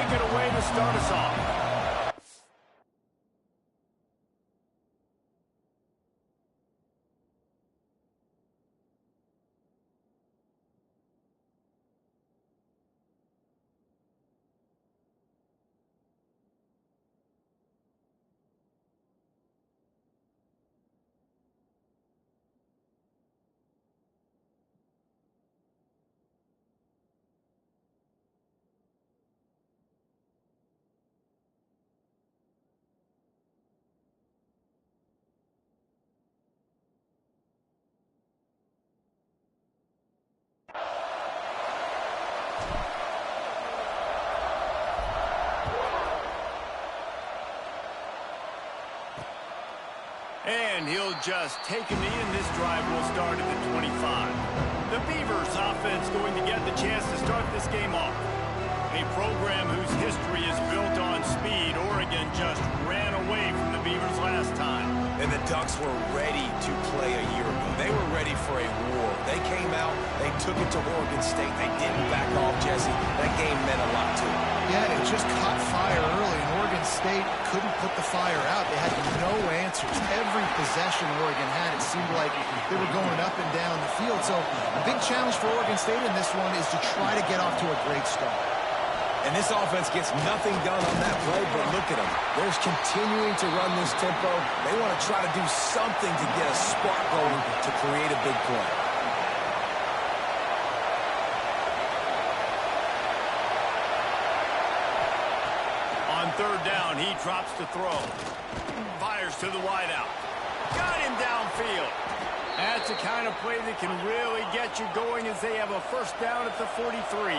kick it away to start us off. And he'll just take a knee, and this drive will start at the 25. The Beavers offense going to get the chance to start this game off. A program whose history is built on speed. Oregon just ran away from the Beavers last time. And the Ducks were ready to play a year ago. They were ready for a war. They came out, they took it to Oregon State. They didn't back off, Jesse. That game meant a lot to them. Yeah, it just caught fire early, and Oregon State couldn't put the fire out. They had no answers. Every possession Oregon had, it seemed like they were going up and down the field. So a big challenge for Oregon State in this one is to try to get off to a great start. And this offense gets nothing done on that play, but look at them. They're continuing to run this tempo. They want to try to do something to get a spark going to create a big play. On third down, he drops to throw. Fires to the wideout. Got him downfield. That's the kind of play that can really get you going as they have a first down at the 43.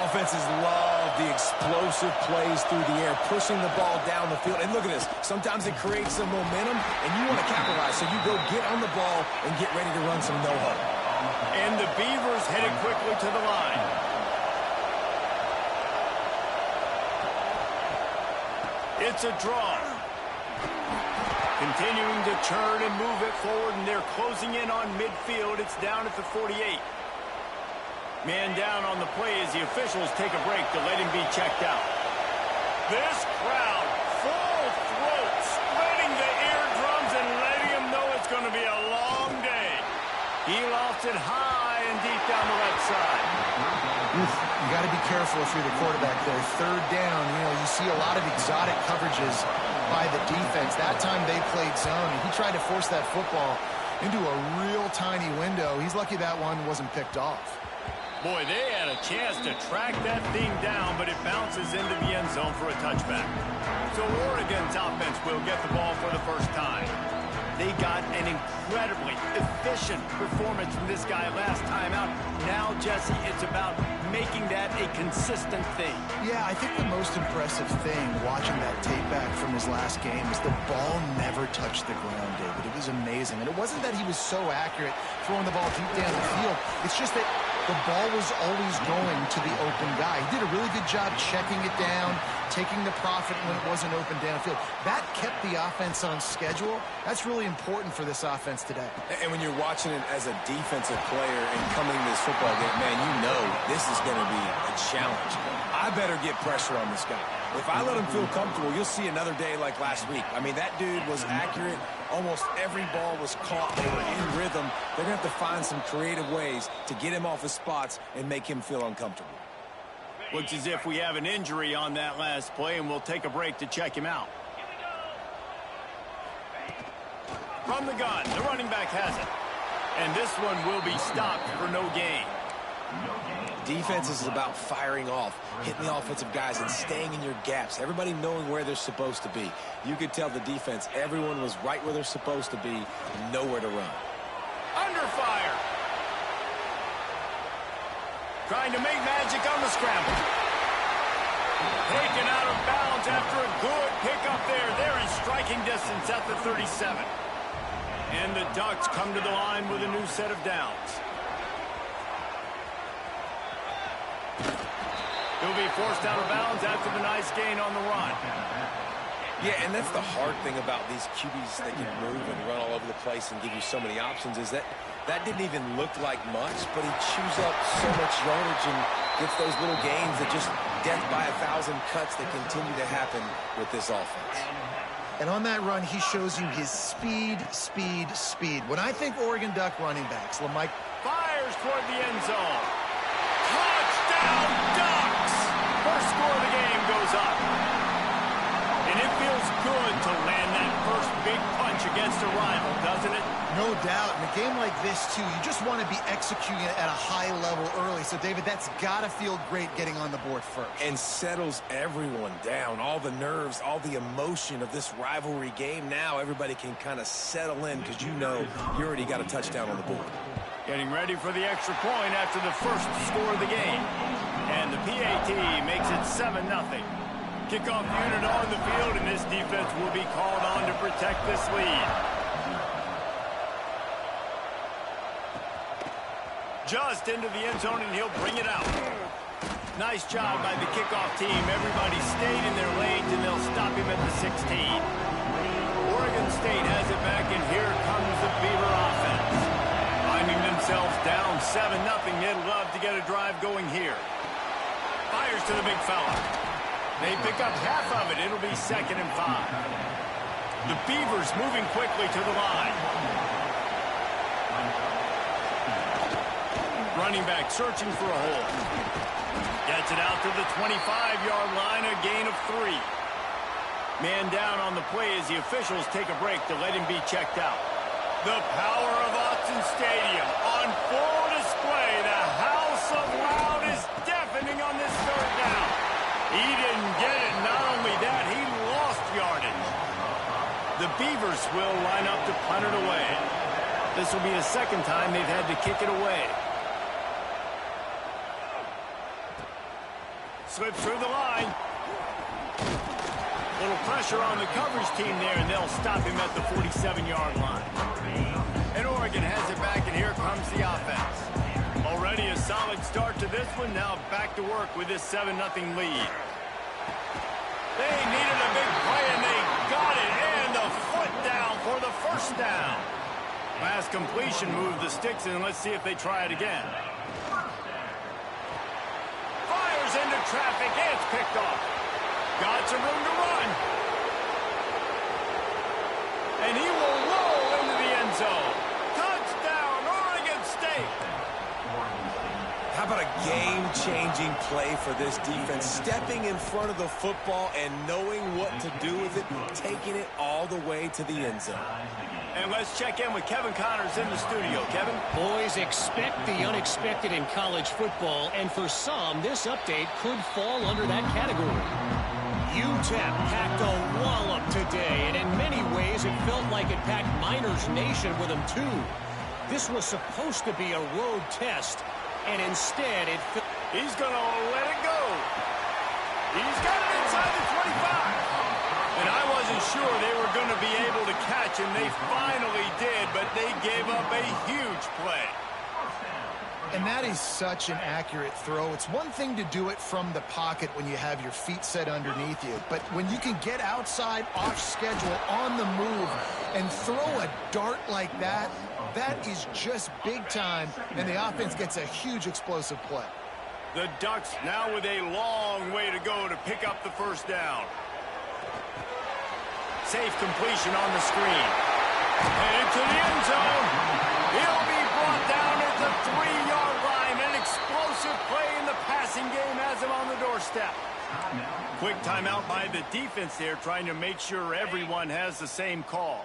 Offenses love the explosive plays through the air, pushing the ball down the field. And look at this. Sometimes it creates some momentum, and you want to capitalize. So you go get on the ball and get ready to run some no-huddle. And the Beavers headed quickly to the line. It's a draw. Continuing to turn and move it forward, and they're closing in on midfield. It's down at the 48. Man down on the play as the officials take a break to let him be checked out. This crowd, full throat, spreading the eardrums and letting him know it's going to be a long day. He lofts it high and deep down the left side. You got to be careful if you're the quarterback there. Third down, you see a lot of exotic coverages by the defense. That time they played zone, and he tried to force that football into a real tiny window. He's lucky that one wasn't picked off. Boy, they had a chance to track that thing down, but it bounces into the end zone for a touchback. So Oregon's offense will get the ball for the first time. They got an incredibly efficient performance from this guy last time out. Now, Jesse, it's about making that a consistent thing. Yeah, I think the most impressive thing watching that tape back from his last game is the ball never touched the ground, David. It was amazing. And it wasn't that he was so accurate throwing the ball deep down the field. It's just that the ball was always going to the open guy. He did a really good job checking it down, taking the profit when it wasn't open downfield. That kept the offense on schedule. That's really important for this offense today. And when you're watching it as a defensive player and coming to this football game, man, you know this is going to be a challenge. I better get pressure on this guy. If I let him feel comfortable, you'll see another day like last week. I mean, that dude was accurate. Almost every ball was caught. They were in rhythm. They're going to have to find some creative ways to get him off his spots and make him feel uncomfortable. Looks as if we have an injury on that last play, and we'll take a break to check him out. From the gun, the running back has it. And this one will be stopped for no gain. Defense is about firing off, hitting the offensive guys and staying in your gaps. Everybody knowing where they're supposed to be. You could tell the defense, everyone was right where they're supposed to be, nowhere to run. Under fire. Trying to make magic on the scramble. Taken out of bounds after a good pickup there. They're in striking distance at the 37. And the Ducks come to the line with a new set of downs. He'll be forced out of bounds after the nice gain on the run. Yeah, and that's the hard thing about these QBs that can move and run all over the place and give you so many options is that didn't even look like much, but he chews up so much yardage and gets those little gains that just death by 1,000 cuts that continue to happen with this offense. And on that run, he shows you his speed, speed, speed. When I think Oregon Duck running backs, Lamike fires toward the end zone. Touchdown, Ducks! First score of the game goes up. And it feels good to land that first big punch against a rival, doesn't it? No doubt. In a game like this, too, you just want to be executing it at a high level early. So, David, that's got to feel great getting on the board first. And settles everyone down. All the nerves, all the emotion of this rivalry game. Now everybody can kind of settle in because you know you already got a touchdown on the board. Getting ready for the extra point after the first score of the game. And the PAT makes it 7-0. Kickoff unit on the field, and this defense will be called on to protect this lead. Just into the end zone, and he'll bring it out. Nice job by the kickoff team. Everybody stayed in their lanes, and they'll stop him at the 16. Oregon State has it back, and here comes the Beaver offense. Finding themselves down 7-0, they'd love to get a drive going here. Fires to the big fella. They pick up half of it. It'll be 2nd and 5. The Beavers moving quickly to the line. Running back searching for a hole. Gets it out to the 25-yard line, a gain of 3. Man down on the play as the officials take a break to let him be checked out. The power of Autzen Stadium on full display. The house of loud is deafening on this 3rd down. He didn't get it. Not only that, he lost yardage. The Beavers will line up to punt it away. This will be the 2nd time they've had to kick it away. Slips through the line. Little pressure on the coverage team there, and they'll stop him at the 47-yard line. And Oregon has it back, and here comes the offense. Already a solid start to this one. Now back to work with this 7-0 lead. They needed a big play, and they got it. And the foot down for the 1st down. Pass completion, move the sticks, and let's see if they try it again. Fires into traffic. It's picked off. Got some room to run. And he will roll into the end zone. Touchdown, Oregon State. How about a game-changing play for this defense? Stepping in front of the football and knowing what to do with it, taking it all the way to the end zone. And let's check in with Kevin Connors in the studio. Kevin? Boys, expect the unexpected in college football, and for some, this update could fall under that category. UTEP packed a wallop today, and in many ways, it felt like it packed Miners Nation with them, too. This was supposed to be a road test, and instead, it felt... He's going to let it go. He's got it inside the 25. And I wasn't sure they were going to be able to catch him. They finally did, but they gave up a huge play. And that is such an accurate throw. It's one thing to do it from the pocket when you have your feet set underneath you, but when you can get outside, off schedule, on the move, and throw a dart like that, that is just big time, and the offense gets a huge explosive play. The Ducks now with a long way to go to pick up the 1st down. Safe completion on the screen. Headed to the end zone. He'll be brought down at the 3-yard line. An explosive play in the passing game has him on the doorstep. Quick timeout by the defense there, trying to make sure everyone has the same call.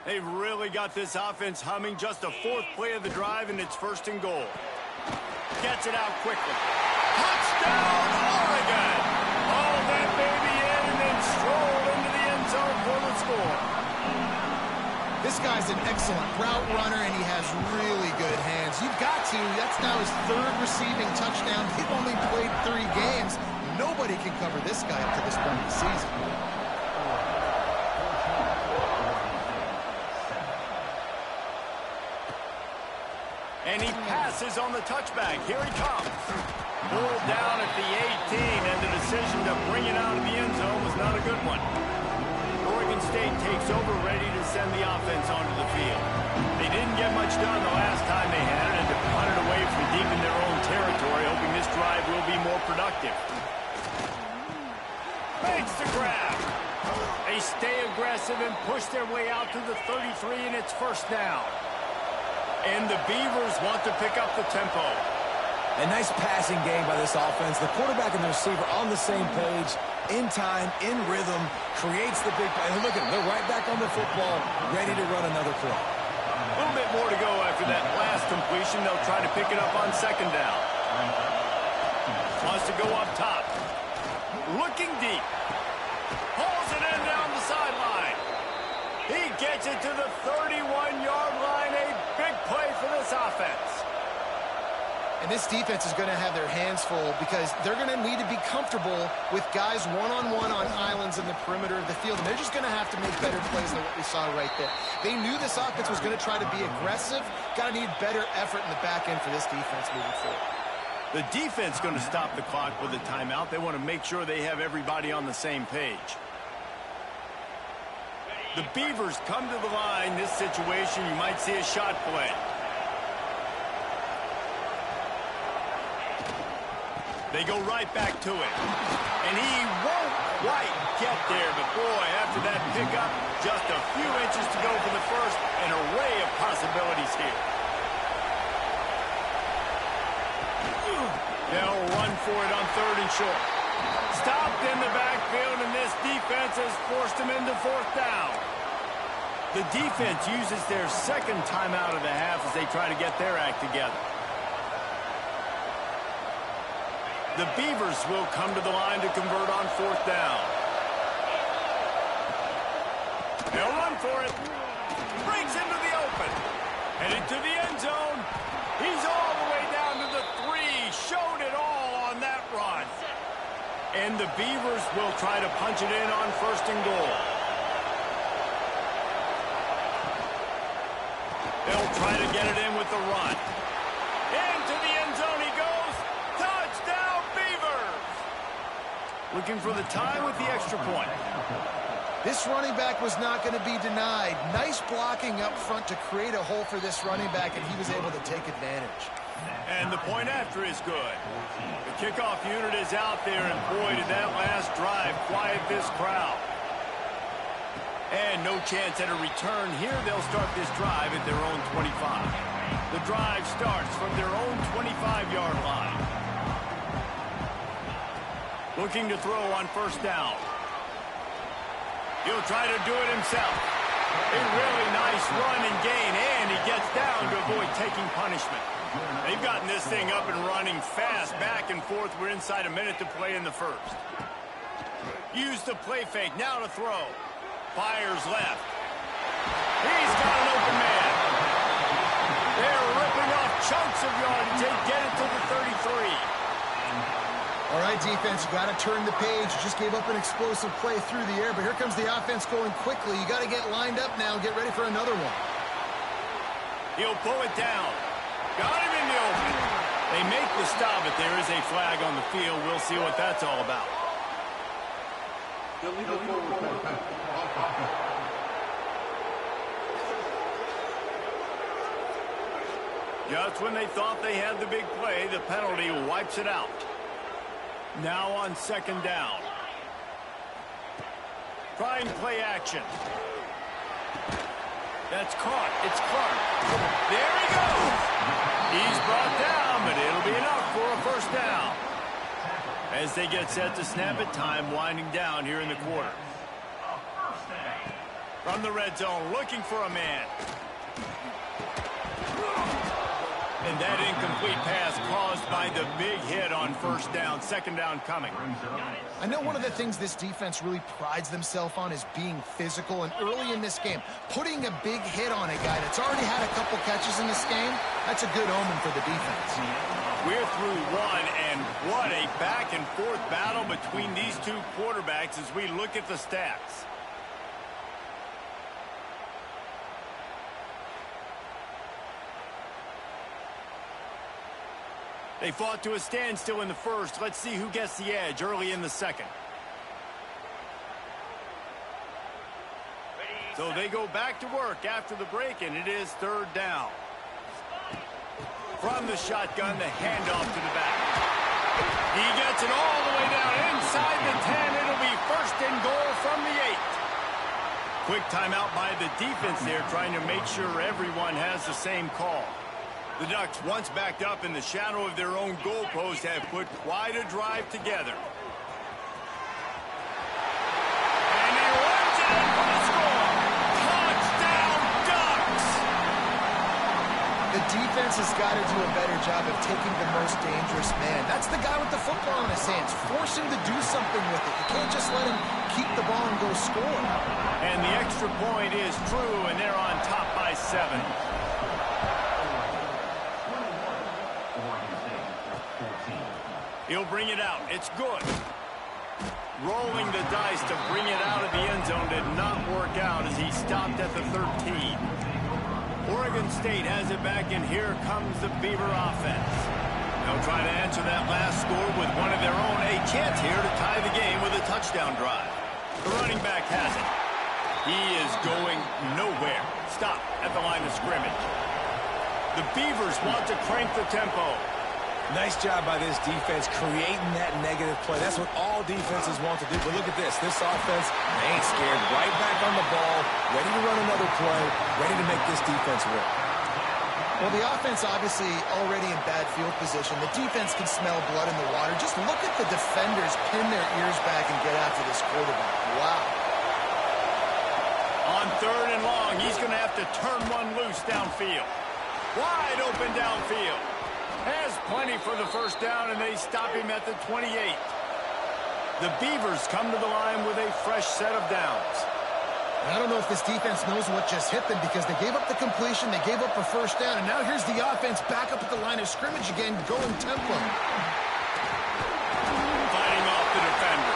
They've really got this offense humming. Just a 4th play of the drive, and it's 1st and goal. Gets it out quickly. Touchdown, Oregon! All that baby in, and then stroll into the end zone for the score. This guy's an excellent route runner, and he has really good hands. You've got to. That's now his 3rd receiving touchdown. He's only played 3 games. Nobody can cover this guy up to this point in the season. And he passes on the touchback. Here he comes. Pulled down at the 18, and the decision to bring it out of the end zone was not a good one. Oregon State takes over, ready to send the offense onto the field. They didn't get much done the last time they had it, and to punt it away from deep in their own territory, hoping this drive will be more productive. wants to grab. They stay aggressive and push their way out to the 33, and it's first down. And the Beavers want to pick up the tempo. A nice passing game by this offense. The quarterback and the receiver on the same page, in time, in rhythm, creates the big play. And look at them. They're right back on the football, ready to run another play. A little bit more to go after that last completion. They'll try to pick it up on second down. Wants to go up top. Looking deep. Pulls it in down the sideline. He gets it to the 31-yard line. A big play for this offense. And this defense is going to have their hands full because they're going to need to be comfortable with guys one-on-one on islands in the perimeter of the field. And they're just going to have to make better plays than what we saw right there. They knew this offense was going to try to be aggressive. Got to need better effort in the back end for this defense moving forward. The defense going to stop the clock with a timeout. They want to make sure they have everybody on the same page. The Beavers come to the line. This situation, you might see a shot play. They go right back to it. And he won't quite get there. But, boy, after that pickup, just a few inches to go for the first. An array of possibilities here. They'll run for it on third and short. Stopped in the backfield, and this defense has forced them into fourth down. The defense uses their second timeout of the half as they try to get their act together. The Beavers will come to the line to convert on fourth down. They'll run for it. Breaks into the open. Headed to the end zone. He's all the way down to the 3. Showed it all on that run. And the Beavers will try to punch it in on first and goal. They'll try to get it in with the run. Into the end zone he goes. Touchdown, Beavers! Looking for the tie with the extra point. This running back was not going to be denied. Nice blocking up front to create a hole for this running back, and he was able to take advantage. And the point after is good. The kickoff unit is out there, and boy, did that last drive quiet this crowd. And no chance at a return here. They'll start this drive at their own 25. The drive starts from their own 25-yard line. Looking to throw on first down. He'll try to do it himself. A really nice run and gain, and he gets down to avoid taking punishment. They've gotten this thing up and running fast, back and forth. We're inside a minute to play in the first. Use the play fake, now to throw. Fires left. He's got an open man. They're ripping off chunks of yardage. They get it to the 33. All right, defense, you got to turn the page. You just gave up an explosive play through the air, but here comes the offense going quickly. You got to get lined up now and get ready for another one. He'll pull it down. Got him in the open. They make the stop, but there is a flag on the field. We'll see what that's all about. Just when they thought they had the big play, the penalty wipes it out. Now on second down. Trying play action. That's caught. It's Clark. There he goes. He's brought down, but it'll be enough for a first down. As they get set to snap it, time winding down here in the quarter. From the red zone, looking for a man. And that incomplete pass caused by the big hit on first down. Second down coming. I know one of the things this defense really prides themselves on is being physical. And early in this game, putting a big hit on a guy that's already had a couple catches in this game, that's a good omen for the defense. We're through one, and what a back-and-forth battle between these two quarterbacks as we look at the stats. They fought to a standstill in the first. Let's see who gets the edge early in the second. So they go back to work after the break, and it is third down. From the shotgun, the handoff to the back. He gets it all the way down inside the 10. It'll be first and goal from the 8. Quick timeout by the defense there, trying to make sure everyone has the same call. The Ducks, once backed up in the shadow of their own goalpost, have put quite a drive together. And he runs it in for the score. Touchdown, Ducks! The defense has got to do a better job of taking the most dangerous man. That's the guy with the football in his hands. Force him to do something with it. You can't just let him keep the ball and go score. And the extra point is true, and they're on top by 7. He'll bring it out. It's good. Rolling the dice to bring it out of the end zone did not work out as he stopped at the 13. Oregon State has it back, and here comes the Beaver offense. They'll try to answer that last score with one of their own. A chance here to tie the game with a touchdown drive. The running back has it. He is going nowhere. Stop at the line of scrimmage. The Beavers want to crank the tempo. Nice job by this defense creating that negative play. That's what all defenses want to do. But look at this. This offense, they ain't scared. Right back on the ball, ready to run another play, ready to make this defense work. Well, the offense obviously already in bad field position. The defense can smell blood in the water. Just look at the defenders pin their ears back and get after this quarterback. Wow. On 3rd and long, he's going to have to turn one loose downfield. Wide open downfield. Has plenty for the first down, and they stop him at the 28. The Beavers come to the line with a fresh set of downs. I don't know if this defense knows what just hit them because they gave up the completion, they gave up a first down, and now here's the offense back up at the line of scrimmage again, going tempo. Fighting off the defender.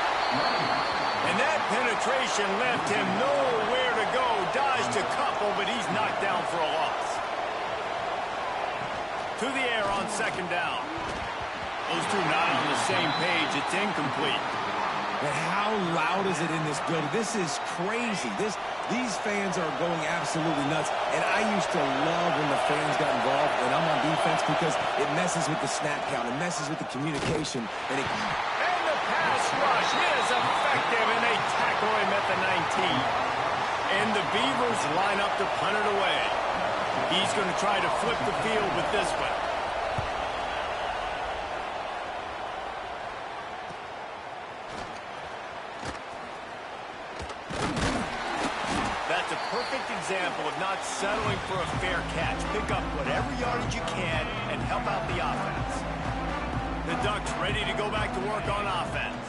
And that penetration left him nowhere to go. Dives to couple, but he's knocked down for a loss. To the air on 2nd down. Those two not on the same page. It's incomplete. And how loud is it in this building? This is crazy. These fans are going absolutely nuts. And I used to love when the fans got involved, and I'm on defense because it messes with the snap count. It messes with the communication. And the pass rush is effective, and they tackle him at the 19. And the Beavers line up to punt it away. He's going to try to flip the field with this one. That's a perfect example of not settling for a fair catch. Pick up whatever yardage you can and help out the offense. The Ducks ready to go back to work on offense.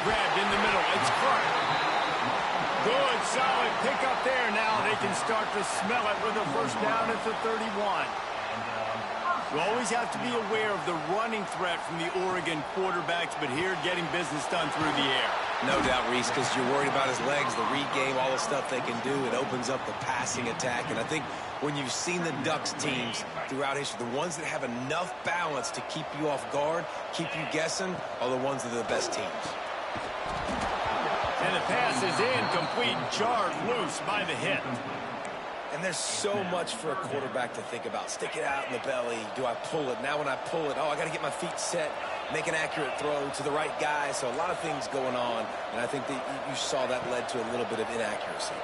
Grabbed in the middle. It's Clark. Good, solid pickup there. Now they can start to smell it with a first down at the 31. You always have to be aware of the running threat from the Oregon quarterbacks, but here getting business done through the air. No doubt, Reese, because you're worried about his legs, the read game, all the stuff they can do. It opens up the passing attack. And I think when you've seen the Ducks teams throughout history, the ones that have enough balance to keep you off guard, keep you guessing, are the ones that are the best teams. And the pass is incomplete, jarred loose by the hit. And there's so much for a quarterback to think about. Stick it out in the belly. Do I pull it? Now when I pull it, I got to get my feet set, make an accurate throw to the right guy. So a lot of things going on, and I think that you saw that led to a little bit of inaccuracy.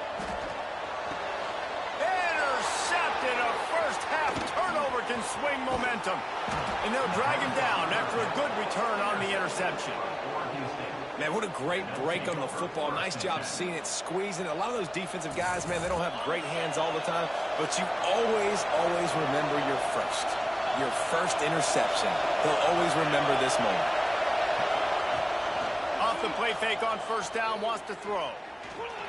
Intercepted. A first-half turnover can swing momentum. And they'll drag him down after a good return on the interception. Man, what a great break on the football. Nice job seeing it, squeezing. A lot of those defensive guys, man, they don't have great hands all the time, but you always remember your first interception. They'll always remember this moment. Off the play fake on first down, wants to throw.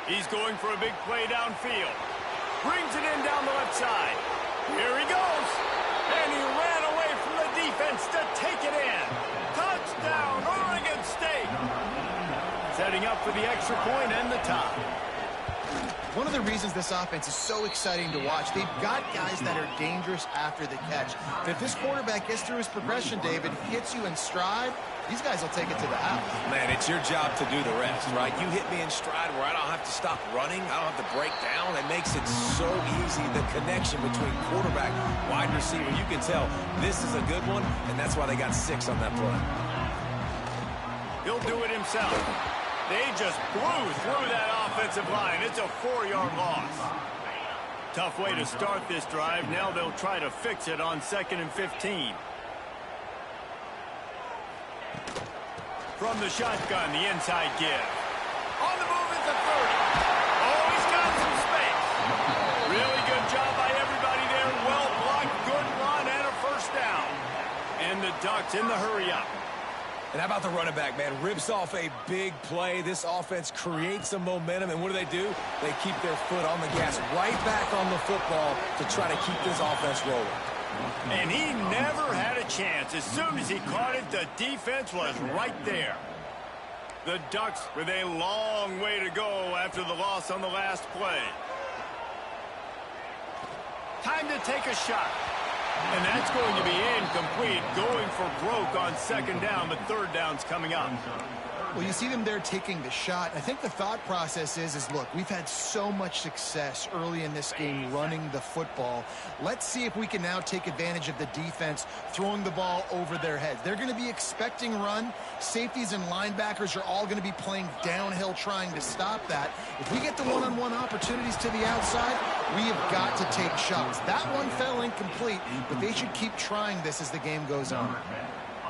He's going for a big play downfield. Brings it in down the left side. Here he goes. And he ran away from the defense to take it in. Touchdown, Oregon State. Setting up for the extra point and the tie. One of the reasons this offense is so exciting to watch, they've got guys that are dangerous after the catch. But if this quarterback gets through his progression, David, hits you in stride, These guys will take it to the house. Man, it's your job to do the rest, right? You hit me in stride where I don't have to stop running. I don't have to break down. It makes it so easy, the connection between quarterback, wide receiver. You can tell this is a good one, and that's why they got 6 on that play. He'll do it himself. They just blew through that offensive line. It's a 4-yard loss. Tough way to start this drive. Now they'll try to fix it on 2nd and 15. From the shotgun, the inside give. On the move is the 30. Oh, he's got some space. Really good job by everybody there. Well blocked, good run, and a first down. And the Ducks in the hurry-up. And how about the running back, man? Rips off a big play. This offense creates some momentum, and what do? They keep their foot on the gas right back on the football to try to keep this offense rolling. And he never had a chance. As soon as he caught it, the defense was right there. The Ducks with a long way to go after the loss on the last play. Time to take a shot. And that's going to be incomplete, going for broke on 2nd down, but 3rd down's coming up. Well, you see them there taking the shot. I think the thought process is look, we've had so much success early in this game running the football. Let's see if we can now take advantage of the defense throwing the ball over their heads. They're going to be expecting run. Safeties and linebackers are all going to be playing downhill trying to stop that. If we get the one-on-one opportunities to the outside, we have got to take shots. That one fell incomplete, but they should keep trying this as the game goes on.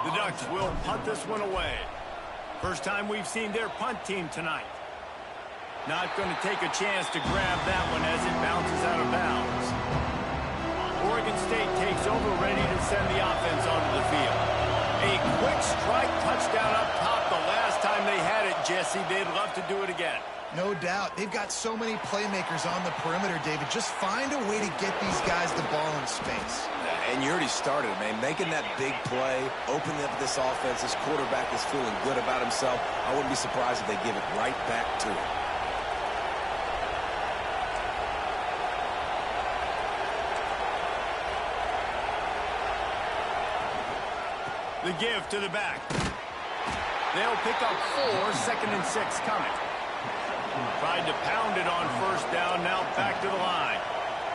The Ducks will punt this one away. First time we've seen their punt team tonight. Not going to take a chance to grab that one as it bounces out of bounds. Oregon State takes over, ready to send the offense onto the field. A quick strike touchdown up top the last time they had it, Jesse. They'd love to do it again. No doubt. They've got so many playmakers on the perimeter, David. Just find a way to get these guys the ball in space. And you already started, man. Making that big play, opening up this offense. This quarterback is feeling good about himself. I wouldn't be surprised if they give it right back to him. The give to the back. They'll pick up 4, 2nd and 6 coming. Tried to pound it on 1st down, now back to the line.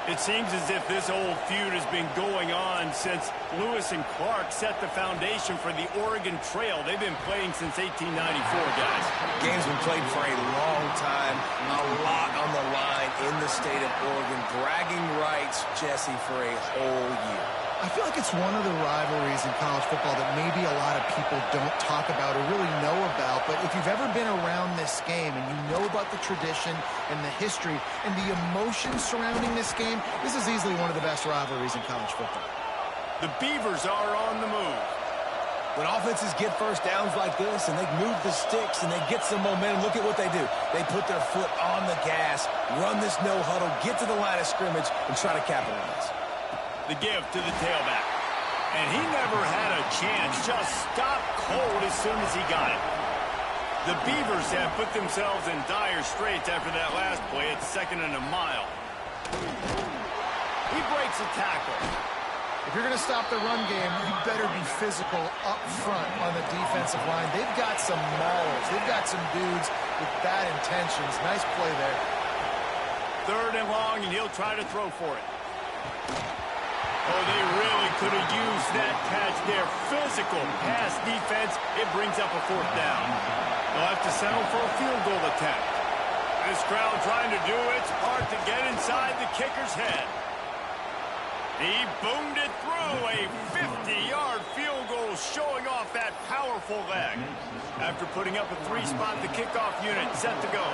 It seems as if this old feud has been going on since Lewis and Clark set the foundation for the Oregon Trail. They've been playing since 1894, guys. Game's been played for a long time, a lot on the line in the state of Oregon. Bragging rights, Jesse, for a whole year. I feel like it's one of the rivalries in college football that maybe a lot of people don't talk about or really know about. But if you've ever been around this game and you know about the tradition and the history and the emotion surrounding this game, this is easily one of the best rivalries in college football. The Beavers are on the move. When offenses get first downs like this and they move the sticks and they get some momentum, look at what they do. They put their foot on the gas, run this no huddle, get to the line of scrimmage, and try to capitalize. The give to the tailback. And he never had a chance. Just stopped cold as soon as he got it. The Beavers have put themselves in dire straits after that last play. It's 2nd and a mile. He breaks a tackle. If you're going to stop the run game, you better be physical up front on the defensive line. They've got some maulers. They've got some dudes with bad intentions. Nice play there. 3rd and long, and he'll try to throw for it. Oh, they really could have used that catch there. Physical pass defense. It brings up a 4th down. They'll have to settle for a field goal attempt. This crowd trying to do its part to get inside the kicker's head. He boomed it through. A 50-yard field goal showing off that powerful leg. After putting up a 3-spot, the kickoff unit set to go.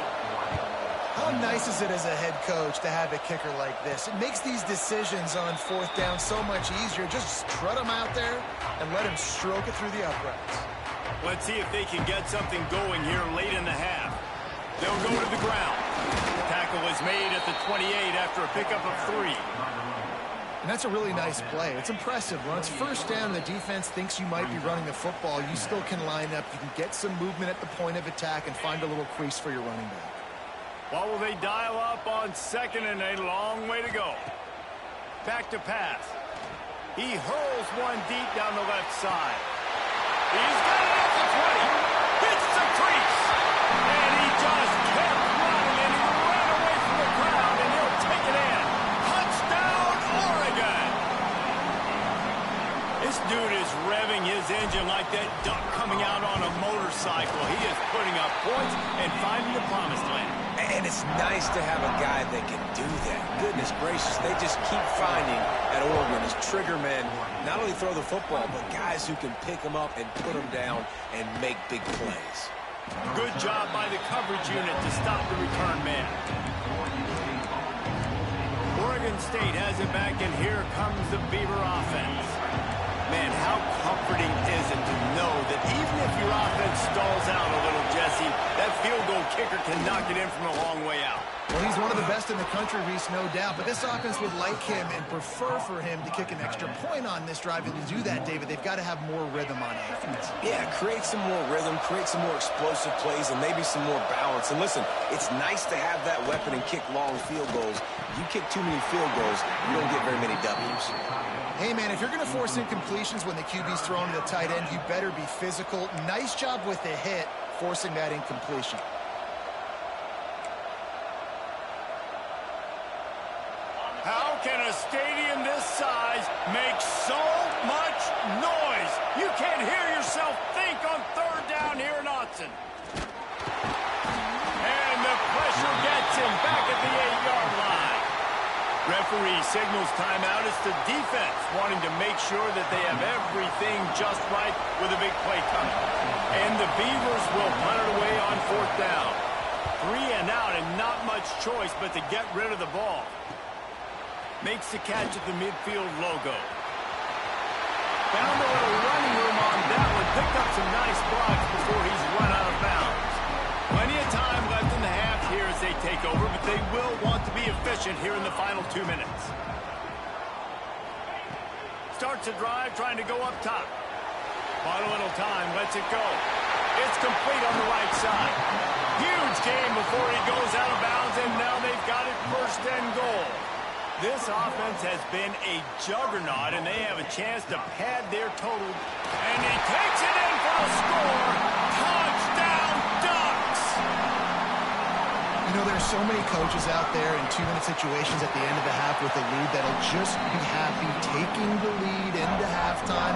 How nice is it as a head coach to have a kicker like this? It makes these decisions on 4th down so much easier. Just trot him out there and let him stroke it through the uprights. Let's see if they can get something going here late in the half. They'll go to the ground. Tackle is made at the 28 after a pickup of 3. And that's a really nice play. It's impressive. When it's 1st down, the defense thinks you might be running the football. You still can line up. You can get some movement at the point of attack and find a little crease for your running back. What will they dial up on 2nd and a long way to go? Back to pass. He hurls one deep down the left side. He's got it at the 20. Hits the crease. And he just kept running, and he ran away from the crowd, and he'll take it in. Touchdown, Oregon. This dude is revving his engine like that duck coming out on a motorcycle. He is putting up points and finding the promised land. And it's nice to have a guy that can do that. Goodness gracious, they just keep finding at Oregon as trigger men not only throw the football, but guys who can pick them up and put them down and make big plays. Good job by the coverage unit to stop the return man. Oregon State has it back, and here comes the Beaver offense. Man, how comforting is it to know that even if your offense stalls out a little, Jesse, that field goal kicker can knock it in from a long way out. Well, he's one of the best in the country, Reese, no doubt. But this offense would like him and prefer for him to kick an extra point on this drive. And to do that, David, they've got to have more rhythm on offense. Yeah, create some more rhythm, create some more explosive plays, and maybe some more balance. And listen, it's nice to have that weapon and kick long field goals. You kick too many field goals, you don't get very many W's. Hey, man, if you're going to force incompletions when the QB's throwing to the tight end, you better be physical. Nice job with the hit, forcing that incompletion. How can a stadium this size make so much noise? You can't hear yourself think on third down here in Autzen. And the pressure gets him back at the 8-yard line. Referee signals timeout. It's the defense wanting to make sure that they have everything just right with a big play coming. And the Beavers will punt it away on fourth down. 3 and out, and not much choice but to get rid of the ball. Makes the catch at the midfield logo. Found a little running room on that one. Picked up some nice blocks before he's run out of bounds. Plenty of time left in the half here as they take over, but they will want to be efficient here in the final 2 minutes. Starts a drive, trying to go up top. Bought a little time, lets it go. It's complete on the right side. Huge game before he goes out of bounds, and now they've got it first and goal. This offense has been a juggernaut, and they have a chance to pad their total. And he takes it in for a score. Touchdown, Ducks! You know, there's so many coaches out there in 2-minute situations at the end of the half with a lead that'll just be happy taking the lead into halftime.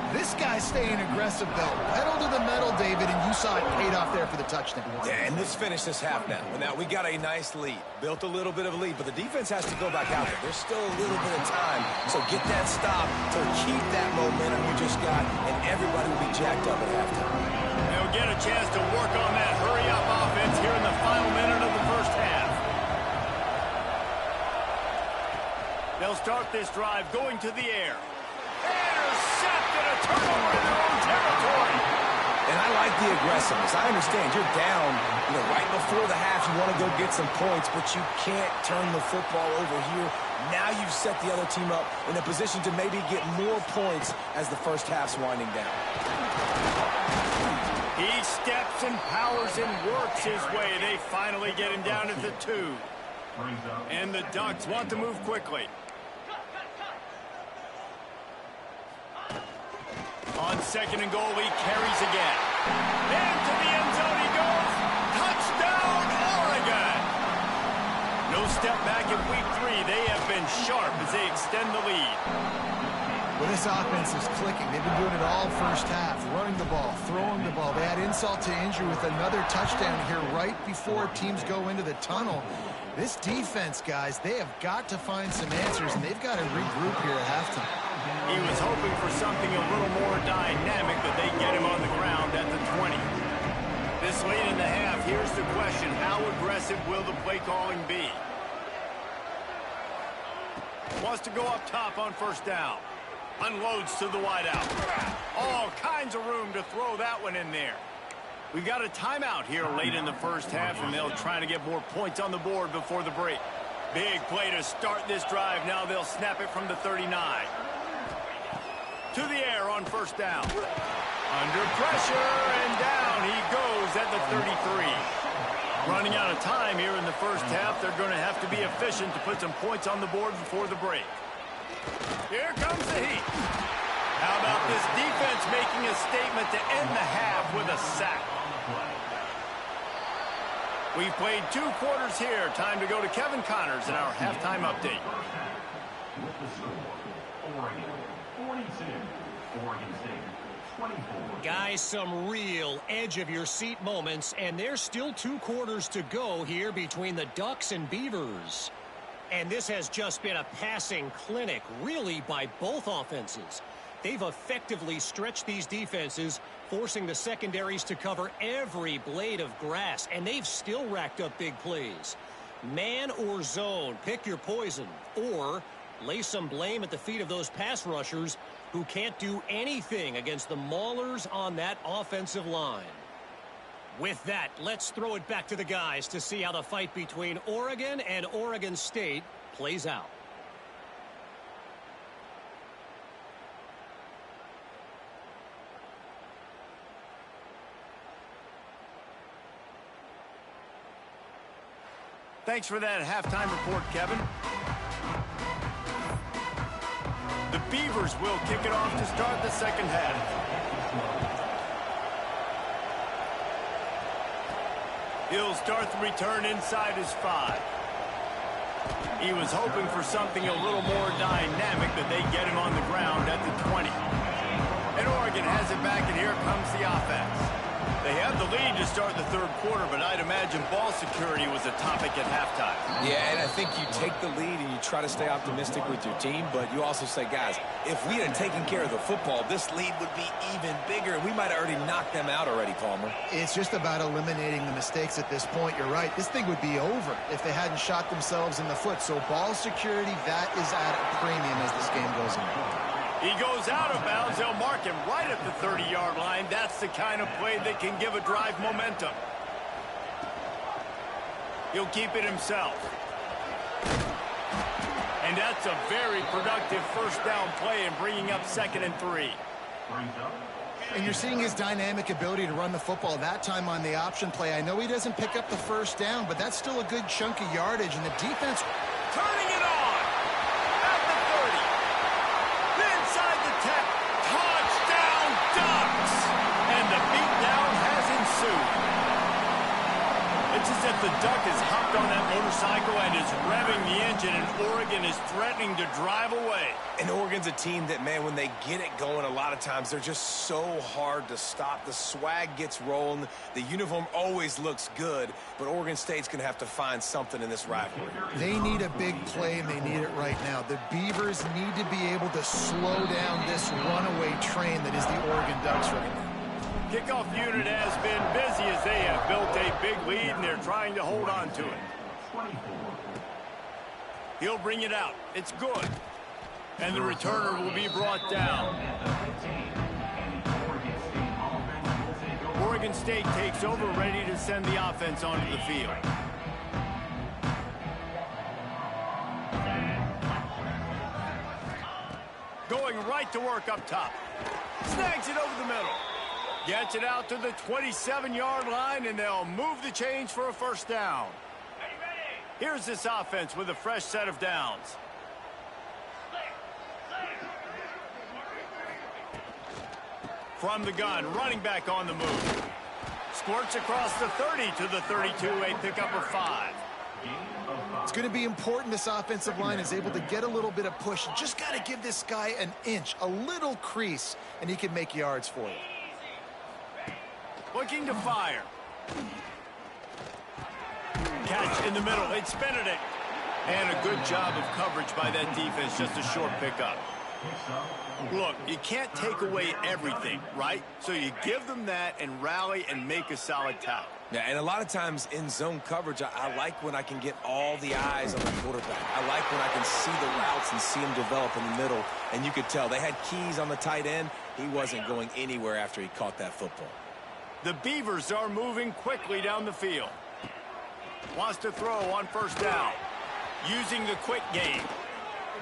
This guy's staying aggressive, though. Pedal to the metal, David, and you saw it paid off there for the touchdown. Yeah, and let's finish this half now. Now, we got a nice lead. Built a little bit of a lead, but the defense has to go back out there. There's still a little bit of time, so get that stop to keep that momentum you just got, and everybody will be jacked up at halftime. They'll get a chance to work on that hurry-up offense here in the final minute of the first half. They'll start this drive going to the air. Intercepted, a turnover in their own territory. And I like the aggressiveness. I understand you're down, right before the half. You want to go get some points, but you can't turn the football over here. Now you've set the other team up in a position to maybe get more points as the first half's winding down. He steps and powers and works his way. They finally get him down at the 2. And the Ducks want to move quickly. On second and goal, he carries again. Into the end zone he goes. Touchdown, Oregon! No step back in week 3. They have been sharp as they extend the lead. Well, this offense is clicking. They've been doing it all first half. Running the ball, throwing the ball. They had insult to injury with another touchdown here right before teams go into the tunnel. This defense, guys, they have got to find some answers, and they've got to regroup here at halftime. He was hoping for something a little more dynamic, but they get him on the ground at the 20. This late in the half, here's the question. How aggressive will the play calling be? Wants to go up top on first down. Unloads to the wideout. All kinds of room to throw that one in there. We've got a timeout here late in the first half, and they'll try to get more points on the board before the break. Big play to start this drive. Now they'll snap it from the 39. To the air on first down. Under pressure, and down he goes at the 33. Running out of time here in the first half. They're going to have to be efficient to put some points on the board before the break. Here comes the heat. How about this defense making a statement to end the half with a sack? We've played 2 quarters here. Time to go to Kevin Connors in our halftime update. Guys, some real edge-of-your-seat moments, and there's still 2 quarters to go here between the Ducks and Beavers. And this has just been a passing clinic, really, by both offenses. They've effectively stretched these defenses, forcing the secondaries to cover every blade of grass, and they've still racked up big plays. Man or zone, pick your poison, or lay some blame at the feet of those pass rushers who can't do anything against the maulers on that offensive line. With that, let's throw it back to the guys to see how the fight between Oregon and Oregon State plays out. Thanks for that halftime report, Kevin. The Beavers will kick it off to start the second half. He'll start the return inside his 5. He was hoping for something a little more dynamic, but they get him on the ground at the 20. And Oregon has it back, and here comes the offense. They had the lead to start the 3rd quarter, but I'd imagine ball security was a topic at halftime. Yeah, and I think you take the lead and you try to stay optimistic with your team, but you also say, guys, if we had taken care of the football, this lead would be even bigger, and we might have already knocked them out already, Palmer. It's just about eliminating the mistakes at this point. You're right. This thing would be over if they hadn't shot themselves in the foot. So ball security, that is at a premium as this game goes on. He goes out of bounds. They'll mark him right at the 30-yard line. That's the kind of play that can give a drive momentum. He'll keep it himself. And that's a very productive first down play in bringing up 2nd and 3. And you're seeing his dynamic ability to run the football, that time on the option play. I know he doesn't pick up the first down, but that's still a good chunk of yardage, and the defense turning it on at the 30. Inside the 10. Touchdown, Ducks! And the beatdown has ensued. It's as if the Duck has hopped on that motorcycle and is revving the engine, and Oregon is threatening to drive away. And Oregon's a team that, man, when they get it going, a lot of times they're just so hard to stop. The swag gets rolling. The uniform always looks good, but Oregon State's going to have to find something in this rivalry. They need a big play, and they need it right now. The Beavers need to be able to slow down this runaway train that is the Oregon Ducks right now. Kickoff unit has been busy as they have built a big lead, and they're trying to hold on to it. He'll bring it out. It's good. And the returner will be brought down. Oregon State takes over, ready to send the offense onto the field. Going right to work up top. Snags it over the middle. Gets it out to the 27-yard line, and they'll move the chains for a first down. Here's this offense with a fresh set of downs. From the gun, running back on the move. Squirts across the 30 to the 32, a pickup of 5. It's going to be important this offensive line is able to get a little bit of push. You just got to give this guy an inch, a little crease, and he can make yards for you. Looking to fire. Catch in the middle. It's Benedict. And a good job of coverage by that defense. Just a short pickup. Look, you can't take away everything, right? So you give them that and rally and make a solid tackle. Yeah, and a lot of times in zone coverage, I like when I can get all the eyes on the quarterback. I like when I can see the routes and see them develop in the middle. And you could tell they had keys on the tight end. He wasn't going anywhere after he caught that football. The Beavers are moving quickly down the field. Wants to throw on first down. Using the quick game.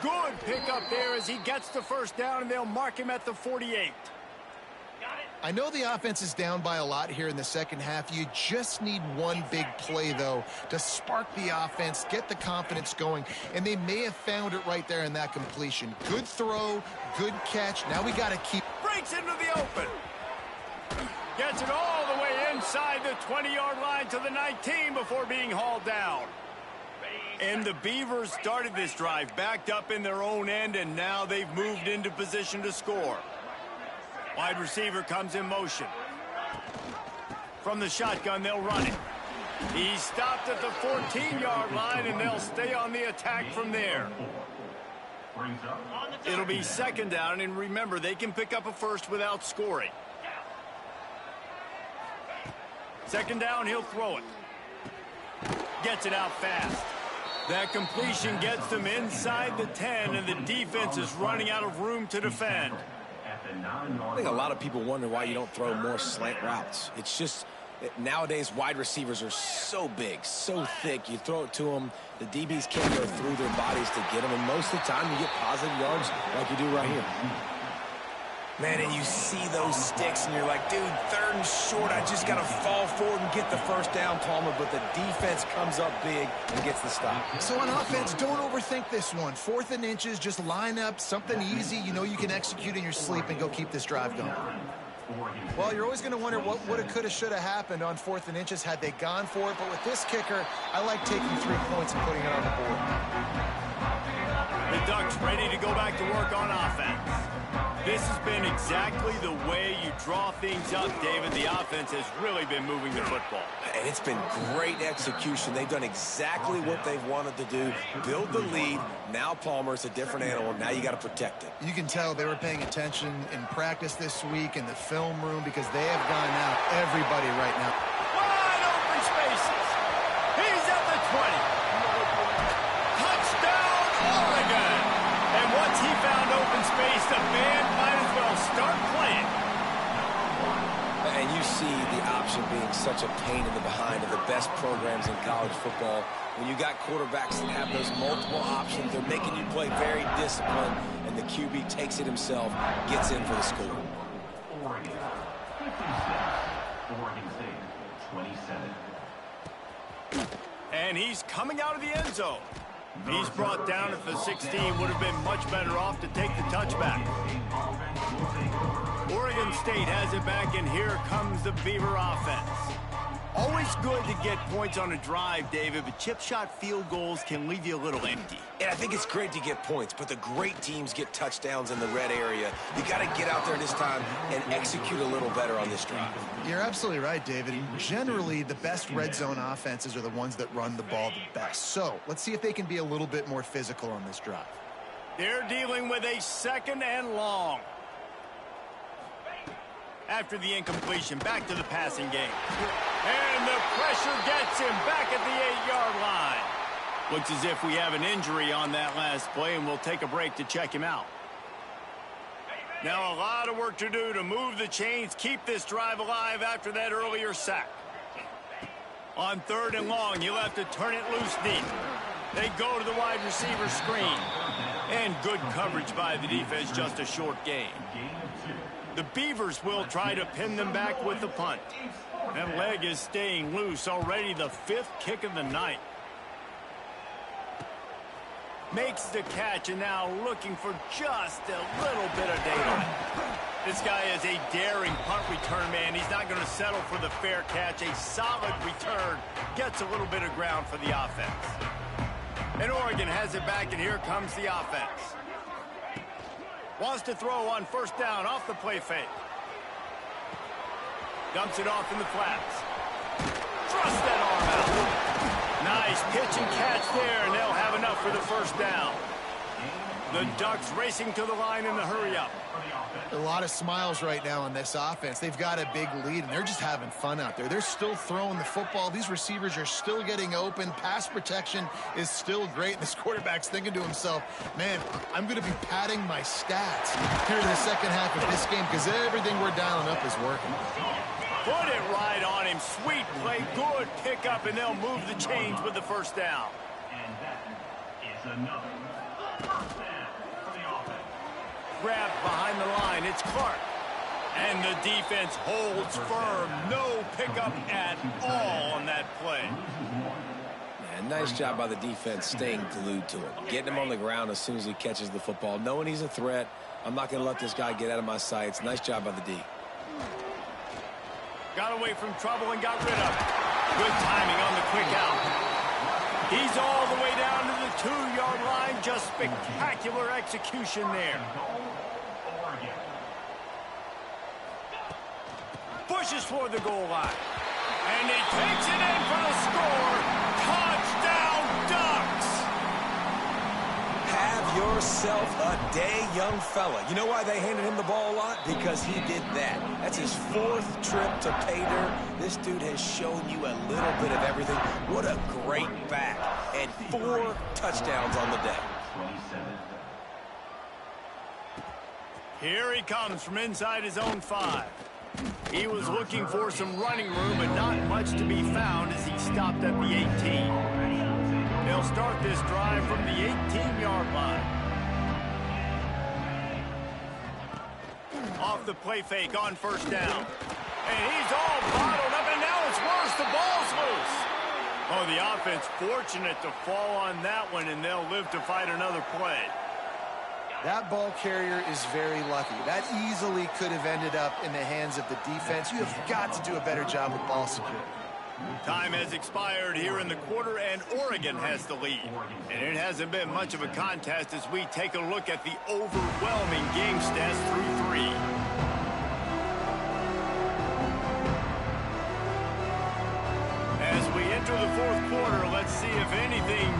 Good pickup there as he gets the first down, and they'll mark him at the 48. I know the offense is down by a lot here in the second half. You just need one big play, though, to spark the offense, get the confidence going, and they may have found it right there in that completion. Good throw, good catch. Now we got to keep... Breaks into the open. Gets it all the way inside the 20-yard line to the 19 before being hauled down. And the Beavers started this drive backed up in their own end, and now they've moved into position to score. Wide receiver comes in motion. From the shotgun, they'll run it. He stopped at the 14-yard line, and they'll stay on the attack from there. It'll be second down, and remember, they can pick up a first without scoring. Second down, he'll throw it. Gets it out fast. That completion gets them inside the 10, and the defense is running out of room to defend. I think a lot of people wonder why you don't throw more slant routes. It's just nowadays wide receivers are so big, so thick. You throw it to them, the DBs can't go through their bodies to get them, and most of the time you get positive yards like you do right here. Man, and you see those sticks, and you're like, dude, third and short, I just got to fall forward and get the first down, Palmer, but the defense comes up big and gets the stop. So on offense, don't overthink this one. 4th and inches, just line up something easy you know you can execute in your sleep and go keep this drive going. Well, you're always going to wonder what woulda, coulda, shoulda happened on 4th and inches had they gone for it, but with this kicker, I like taking 3 points and putting it on the board. The Ducks ready to go back to work on offense. This has been exactly the way you draw things up, David. The offense has really been moving the football. And it's been great execution. They've done exactly what they've wanted to do. Build the lead. Now Palmer is a different animal. Now you got to protect it. You can tell they were paying attention in practice this week in the film room because they have gone out everybody right now. Wide open spaces. He's at the 20. Touchdown, Oregon. And once he found open space, the band might as well start playing. And you see the option being such a pain in the behind of the best programs in college football. When you got quarterbacks that have those multiple options, they're making you play very disciplined, and the QB takes it himself, gets in for the score. Oregon 56, Oregon State 27. And he's coming out of the end zone. He's brought down at the 16. Would have been much better off to take the touchback. Oregon State has it back, and here comes the Beaver offense. Always good to get points on a drive, David, but chip shot field goals can leave you a little empty. And I think it's great to get points, but the great teams get touchdowns in the red area. You got to get out there this time and execute a little better on this drive. You're absolutely right, David. Generally, the best red zone offenses are the ones that run the ball the best. So let's see if they can be a little bit more physical on this drive. They're dealing with a second and long. After the incompletion, back to the passing game. And the pressure gets him back at the 8-yard line. Looks as if we have an injury on that last play, and we'll take a break to check him out. Now a lot of work to do to move the chains, keep this drive alive after that earlier sack. On 3rd and long, he'll have to turn it loose deep. They go to the wide receiver screen. And good coverage by the defense, just a short gain. The Beavers will try to pin them back with the punt. That leg is staying loose, already the 5th kick of the night. Makes the catch, and now looking for just a little bit of daylight. This guy is a daring punt return man. He's not going to settle for the fair catch. A solid return gets a little bit of ground for the offense. And Oregon has it back, and here comes the offense. Wants to throw on 1st down off the play fake. Dumps it off in the flats. Thrust that arm out. Nice pitch and catch there, and they'll have enough for the 1st down. The Ducks racing to the line in the hurry-up. A lot of smiles right now on this offense. They've got a big lead, and they're just having fun out there. They're still throwing the football. These receivers are still getting open. Pass protection is still great. This quarterback's thinking to himself, man, I'm going to be padding my stats here in the second half of this game because everything we're dialing up is working. Put it right on him. Sweet play, good pickup, and they'll move the chains with the 1st down. And that is another 1st down for the offense. Grab behind the line. It's Clark. And the defense holds firm. No pickup at all on that play. Man, nice job by the defense staying glued to him. Getting him on the ground as soon as he catches the football. Knowing he's a threat. I'm not going to let this guy get out of my sights. Nice job by the D. Got away from trouble and got rid of it. Good timing on the quick out. He's all the way down to the 2-yard line. Just spectacular execution there. Pushes for the goal line. And he takes it in for the score. Touchdown, Ducks! Have yourself a day, young fella. You know why they handed him the ball a lot? Because he did that. That's his 4th trip to pay dirt. This dude has shown you a little bit of everything. What a great back. And 4 touchdowns on the day. Here he comes from inside his own 5. He was looking for some running room, but not much to be found as he stopped at the 18. They'll start this drive from the 18-yard line. Off the play fake on first down. And he's all bottled up, and now it's worse. The ball's loose. Oh, the offense fortunate to fall on that one, and they'll live to fight another play. That ball carrier is very lucky. That easily could have ended up in the hands of the defense. You have got to do a better job with ball security. Time has expired here in the quarter, and Oregon has the lead. And it hasn't been much of a contest as we take a look at the overwhelming game stats through 3. As we enter the 4th quarter, let's see if anything...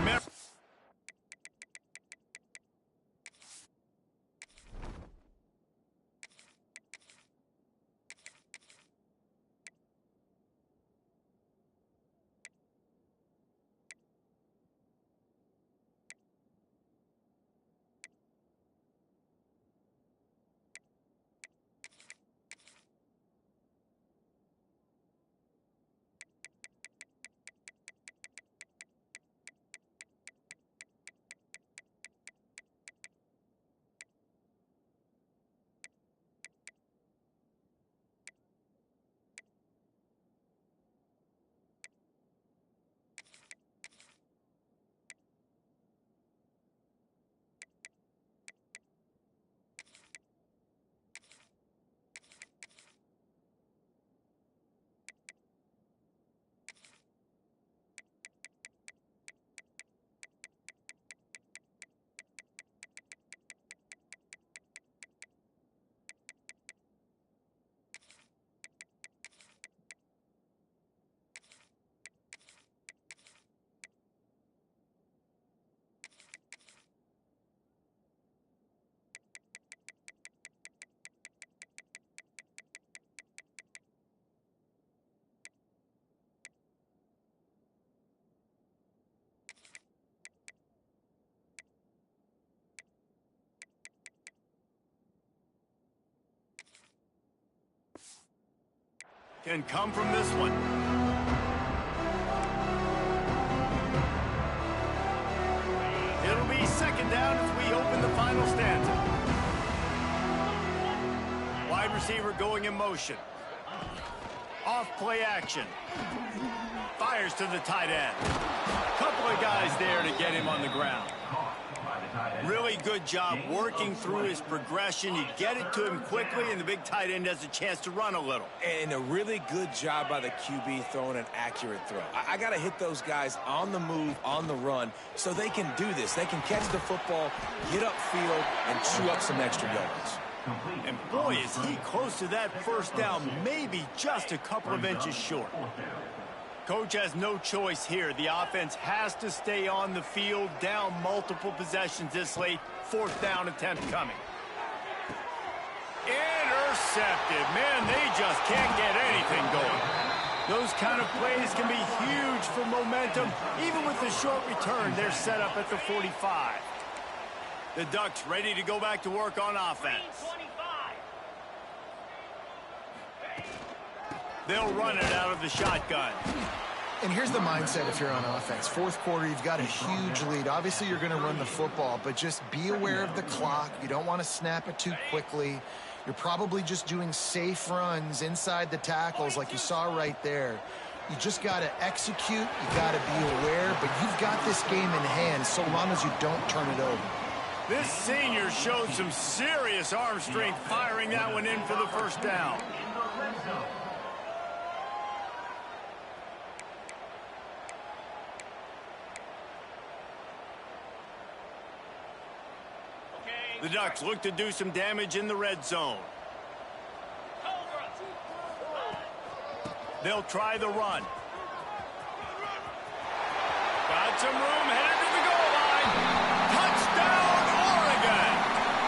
can come from this one. It'll be 2nd down as we open the final stanza. Wide receiver going in motion. Off play action. Fires to the tight end. Couple of guys there to get him on the ground. Really good job working through his progression. You get it to him quickly, and the big tight end has a chance to run a little. And a really good job by the QB throwing an accurate throw. I got to hit those guys on the move, on the run, so they can do this. They can catch the football, get upfield, and chew up some extra yards. And boy, is he close to that 1st down, maybe just a couple of inches short. Coach has no choice here. The offense has to stay on the field, down multiple possessions this late. 4th down attempt coming. Intercepted. Man, they just can't get anything going. Those kind of plays can be huge for momentum. Even with the short return, they're set up at the 45. The Ducks ready to go back to work on offense. They'll run it out of the shotgun. And here's the mindset if you're on offense. 4th quarter, you've got a huge lead. Obviously, you're going to run the football, but just be aware of the clock. You don't want to snap it too quickly. You're probably just doing safe runs inside the tackles like you saw right there. You just got to execute. You got to be aware, but you've got this game in hand so long as you don't turn it over. This senior showed some serious arm strength firing that one in for the first down. The Ducks look to do some damage in the red zone. They'll try the run. Got some room, headed to the goal line. Touchdown, Oregon!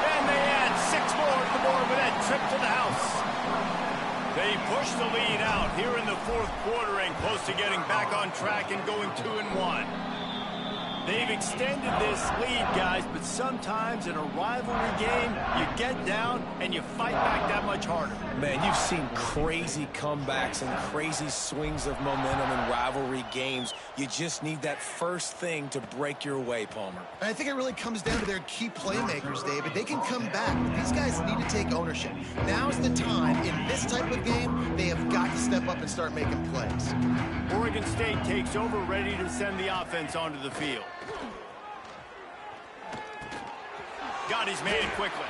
And they add 6 more to the board with that trip to the house. They push the lead out here in the fourth quarter and close to getting back on track and going 2-1. They've extended this lead, guys, but sometimes in a rivalry game, you get down and you fight back that much harder. Man, you've seen crazy comebacks and crazy swings of momentum in rivalry games. You just need that first thing to break your way, Palmer. And I think it really comes down to their key playmakers, David. They can come back, but these guys need to take ownership. Now's the time. In this type of game, they have got to step up and start making plays. Oregon State takes over, ready to send the offense onto the field. Got his man quickly.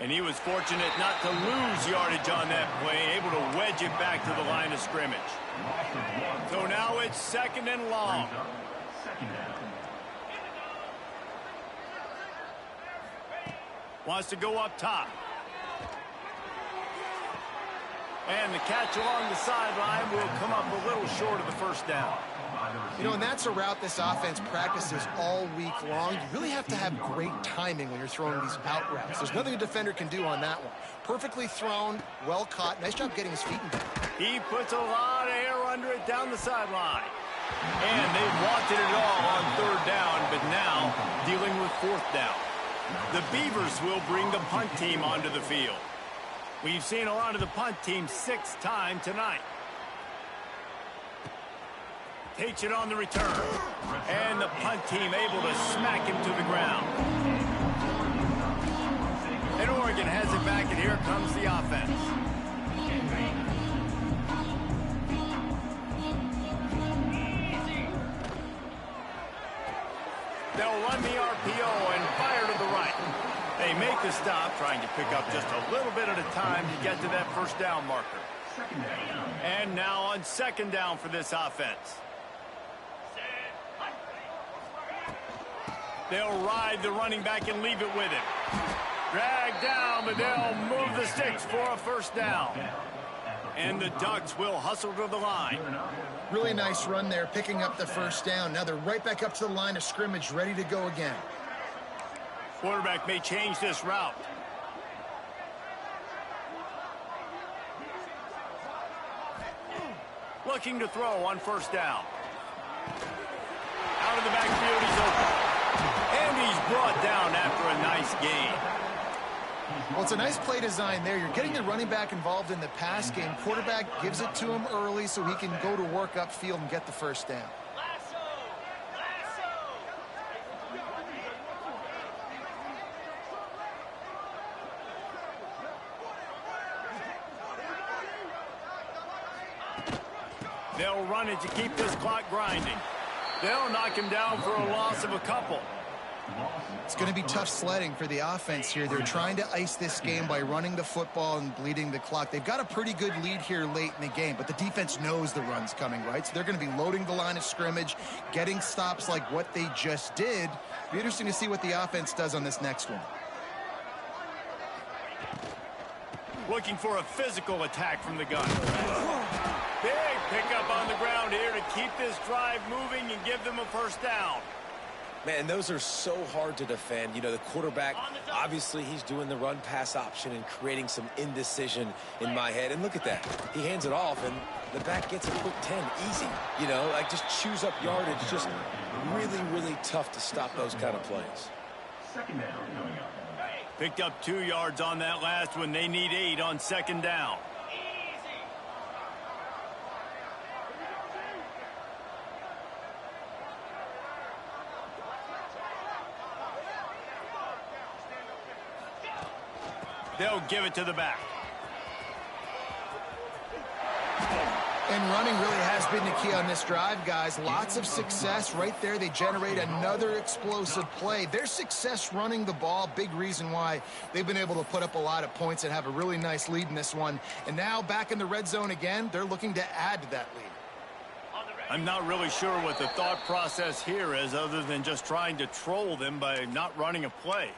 And he was fortunate not to lose yardage on that play, able to wedge it back to the line of scrimmage. So now it's 2nd and long. Wants to go up top. And the catch along the sideline will come up a little short of the first down. You know, and that's a route this offense practices all week long. You really have to have great timing when you're throwing these out routes. There's nothing a defender can do on that one. Perfectly thrown, well caught. Nice job getting his feet in there. He puts a lot of air under it down the sideline. And they wanted it all on 3rd down, but now dealing with 4th down. The Beavers will bring the punt team onto the field. We've seen a lot of the punt team 6 times tonight. Takes it on the return. And the punt team able to smack him to the ground. And Oregon has it back, and here comes the offense. They'll run the RPO and fire to the right. They make the stop, trying to pick up just a little bit at a time to get to that first down marker. And now on 2nd down for this offense. They'll ride the running back and leave it with him. Drag down, but they'll move the sticks for a first down. And the Ducks will hustle to the line. Really nice run there, picking up the first down. Now they're right back up to the line of scrimmage, ready to go again. Quarterback may change this route. Looking to throw on first down. Out of the backfield, he's open. And he's brought down after a nice gain. Well, it's a nice play design there. You're getting the running back involved in the pass game. Quarterback gives it to him early so he can go to work upfield and get the first down. They'll run it to keep this clock grinding. They'll knock him down for a loss of a couple. It's going to be tough sledding for the offense here. They're trying to ice this game by running the football and bleeding the clock. They've got a pretty good lead here late in the game, but the defense knows the run's coming, right? So they're going to be loading the line of scrimmage, getting stops like what they just did. Be interesting to see what the offense does on this next one. Looking for a physical attack from the gun. Big pickup on the ground here to keep this drive moving and give them a first down. Man, those are so hard to defend. You know, the quarterback, obviously he's doing the run-pass option and creating some indecision in my head. And look at that. He hands it off, and the back gets a quick 10. Easy. You know, like just chews up yardage. Just really, really tough to stop those kind of plays. 2nd down coming up. Picked up 2 yards on that last one. They need 8 on 2nd down. They'll give it to the back. And running really has been the key on this drive, guys. Lots of success right there. They generate another explosive play. Their success running the ball, big reason why they've been able to put up a lot of points and have a really nice lead in this one. And now back in the red zone again, they're looking to add to that lead. I'm not really sure what the thought process here is other than just trying to troll them by not running a play.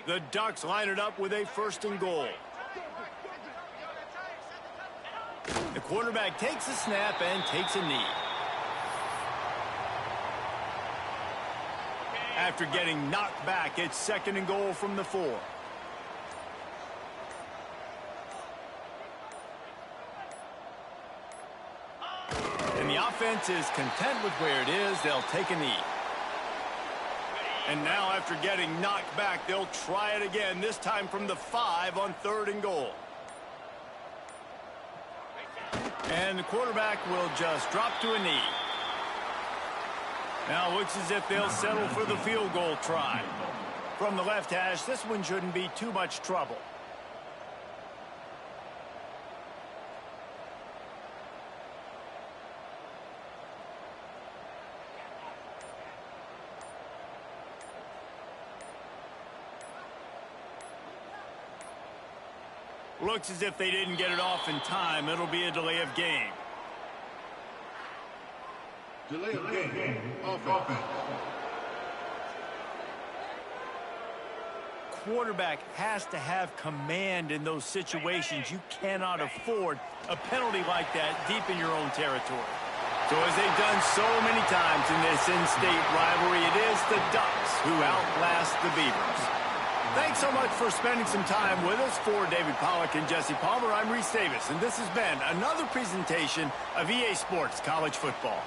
The Ducks line it up with a 1st and goal. The quarterback takes a snap and takes a knee. After getting knocked back, it's 2nd and goal from the 4. And the offense is content with where it is. They'll take a knee. And now after getting knocked back, they'll try it again, this time from the 5 on 3rd and goal. And the quarterback will just drop to a knee. Now looks as if they'll settle for the field goal try. From the left hash, this one shouldn't be too much trouble. Looks as if they didn't get it off in time. It'll be a delay of game. Delay of game. Offense. Quarterback has to have command in those situations. You cannot afford a penalty like that deep in your own territory. So as they've done so many times in this in-state rivalry, it is the Ducks who outlast the Beavers. Thanks so much for spending some time with us. For David Pollack and Jesse Palmer, I'm Reese Davis, and this has been another presentation of EA Sports College Football.